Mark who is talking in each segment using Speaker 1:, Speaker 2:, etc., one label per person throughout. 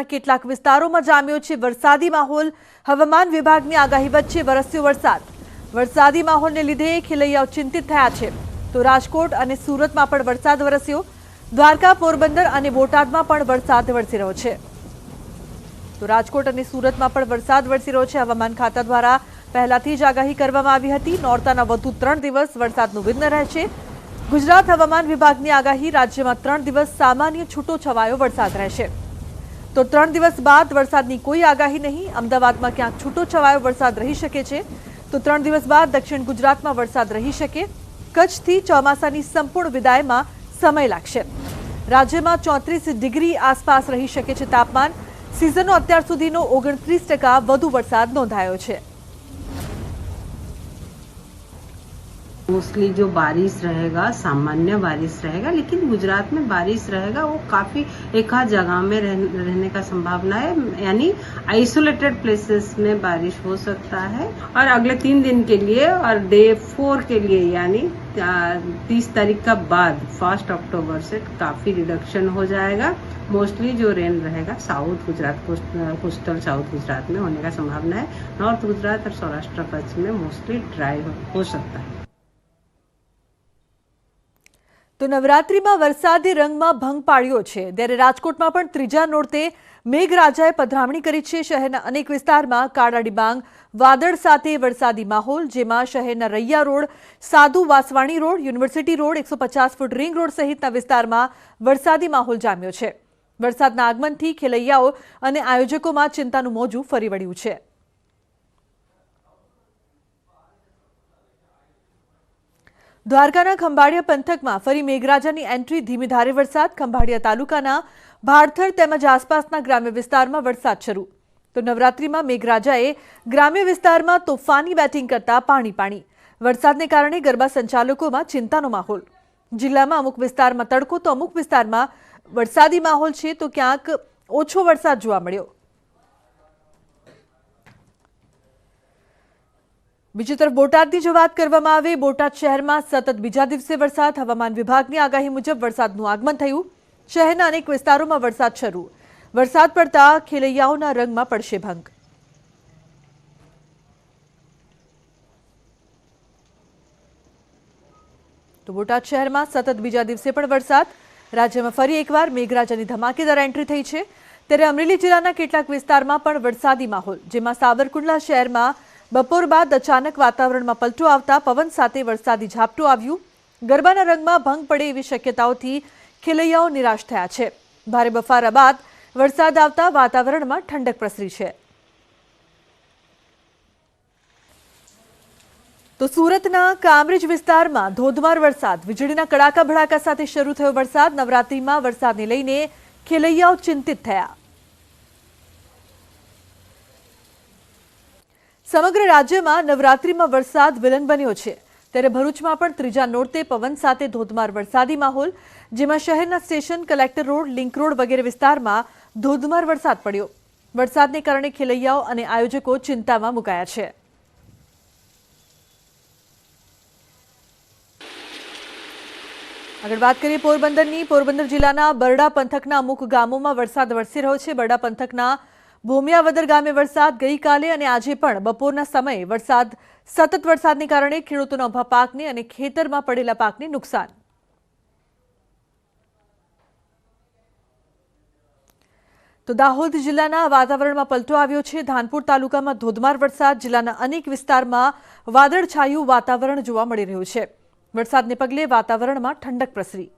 Speaker 1: કેટલાક વિસ્તારોમાં જામ્યો છે વરસાદી માહોલ। હવામાન વિભાગની આગાહી વચ્ચે વરસ્યો વરસાદ। વરસાદી માહોલને લીધે ખેલૈયાઓ ચિંતિત થયા છે। તો રાજકોટ અને સુરતમાં પણ વરસાદ વરસ્યો। દ્વારકા, પોરબંદર અને બોટાદમાં પણ વરસાદ વરસી રહ્યો છે। તો રાજકોટ અને સુરતમાં પણ વરસાદ વરસી રહ્યો છે। હવામાન ખાતા દ્વારા પહેલાથી જ આગાહી કરવામાં આવી હતી। નોરતાના વધુ 3 દિવસ વરસાદનું વિઘ્ન રહેશે। ગુજરાત હવામાન વિભાગની આગાહી, રાજ્યમાં 3 દિવસ સામાન્ય છૂટોછવાયો વરસાદ રહેશે। તો 3 દિવસ બાદ વરસાદની કોઈ આગાહી નહીં। અમદાવાદમાં ક્યાંક છૂટોછવાયો વરસાદ રહી શકે છે। તો 3 દિવસ બાદ દક્ષિણ ગુજરાતમાં વરસાદ રહી શકે। કચ્છથી ચોમાસાની સંપૂર્ણ વિદાયમાં સમય લાગશે। રાજ્યમાં 34 ડિગ્રી આસપાસ રહી શકે છે તાપમાન। सीजन અત્યાર સુધીનો 29% વધુ વરસાદ નોંધાયો છે।
Speaker 2: मोस्टली जो बारिश रहेगा सामान्य बारिश रहेगा, लेकिन गुजरात में बारिश रहेगा वो काफी एक आध जगह में रहने का संभावना है, यानी आइसोलेटेड प्लेसेस में बारिश हो सकता है। और अगले 3 दिन के लिए और डे 4 के लिए यानी 30 तारीख का बाद 1 अक्टूबर से काफी रिडक्शन हो जाएगा। मोस्टली जो रेन रहेगा south Gujarat, coastal south Gujarat में होने का संभावना है। नॉर्थ गुजरात और सौराष्ट्र कच्छ में मोस्टली ड्राई हो सकता है।
Speaker 1: तो नवरात्रिમાં વરસાદી રંગમાં ભંગ પાડ્યો છે। ત્યારે રાજકોટમાં પણ ત્રીજા નોરતે મેઘરાજાએ પધરામણી કરી છે। શહેરના અનેક વિસ્તારમાં કાળા ડિબાંગ વાદળ સાથે વરસાદી માહોલ, જેમાં શહેરના રૈયા રોડ, સાધુ Vaswani road, university road, 150 foot ring road સહિતના વિસ્તારમાં વરસાદી માહોલ જામ્યો છે। વરસાદના આગમનથી ખેલૈયાઓ અને આયોજકોમાં ચિંતાનું મોજું ફરી વળ્યું છે। દ્વારકાના ખંભાળિયા પંથકમાં ફરી મેઘરાજાની એન્ટ્રી। ધીમી ધારે વરસાદ। ખંભાળિયા તાલુકાના ભાડથર તેમજ આસપાસના ગ્રામ્ય વિસ્તારમાં વરસાદ શરૂ। તો નવરાત્રિમાં મેઘરાજાએ ગ્રામ્ય વિસ્તારમાં તોફાની બેટિંગ કરતા પાણી। વરસાદને કારણે ગરબા સંચાલકોમાં ચિંતાનો માહોલ। જિલ્લામાં અમુક વિસ્તારમાં તડકો તો અમુક વિસ્તારમાં વરસાદી માહોલ છે, તો ક્યાંક ઓછો વરસાદ જોવા મળ્યો। બીજી તરફ બોટાદની જો વાત કરવામાં આવે, બોટાદ શહેરમાં સતત બીજા દિવસે વરસાદ। હવામાન વિભાગની આગાહી મુજબ વરસાદનું આગમન થયું। શહેરના અનેક વિસ્તારોમાં વરસાદ શરૂ। વરસાદ પડતા ખેલૈયાઓના રંગમાં પડશે ભંગ। તો બોટાદ શહેરમાં સતત બીજા દિવસે પણ વરસાદ। રાજ્યમાં ફરી એકવાર મેઘરાજાની ધમાકેદાર એન્ટ્રી થઈ છે। ત્યારે અમરેલી જિલ્લાના કેટલાક વિસ્તારમાં પણ વરસાદી માહોલ, જેમાં સાવરકુંડલા શહેરમાં બપોર બાદ અચાનક વાતાવરણમાં પલટો આવતા પવન સાથે વરસાદી ઝાપટું આવ્યું। ગરબાના રંગમાં ભંગ પડે એવી શક્યતાઓથી ખેલૈયાઓ નિરાશ થયા છે। ભારે બફારા બાદ વરસાદ આવતા વાતાવરણમાં ઠંડક પ્રસરી છે। તો સુરતના કામરેજ વિસ્તારમાં ધોધમાર વરસાદ। વીજળીના કડાકા ભડાકા સાથે શરૂ થયો વરસાદ। નવરાત્રિમાં વરસાદને લઈને ખેલૈયાઓ ચિંતિત થયા। સમગ્ર રાજ્યમાં નવરાત્રિમાં વરસાદ વિલન બન્યો છે। ત્યારે ભરૂચમાં પણ ત્રીજા નોરતે પવન સાથે ધોધમાર વરસાદી માહોલ, જેમાં શહેરના station, collector road, link road વગેરે વિસ્તારમાં ધોધમાર વરસાદ પડ્યો। વરસાદને કારણે ખેલૈયાઓ અને આયોજકો ચિંતામાં મુકાયા છે। આગળ વાત કરીએ પોરબંદરની। પોરબંદર જિલ્લાના બરડા પંથકના અમુક ગામોમાં વરસાદ વરસી રહ્યો છે। બરડા પંથકના ભૂમિયાવદર ગામે વરસાદ। ગઈકાલે અને આજે પણ બપોરના સમયે સતત વરસાદને કારણે ખેડૂતોના ઊભા પાકને અને ખેતરમાં પડેલા પાકને નુકસાન। તો દાહોદ જિલ્લાના વાતાવરણમાં પલટો આવ્યો છે। ધાનપુર તાલુકામાં ધોધમાર વરસાદ। જિલ્લાના અનેક વિસ્તારમાં વાદળછાયું વાતાવરણ જોવા મળી રહ્યું છે। વરસાદને પગલે વાતાવરણમાં ઠંડક પ્રસરી।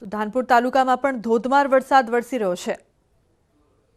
Speaker 1: તો ધાનપુર તાલુકામાં પણ ધોધમાર વરસાદ વરસી રહ્યો છે।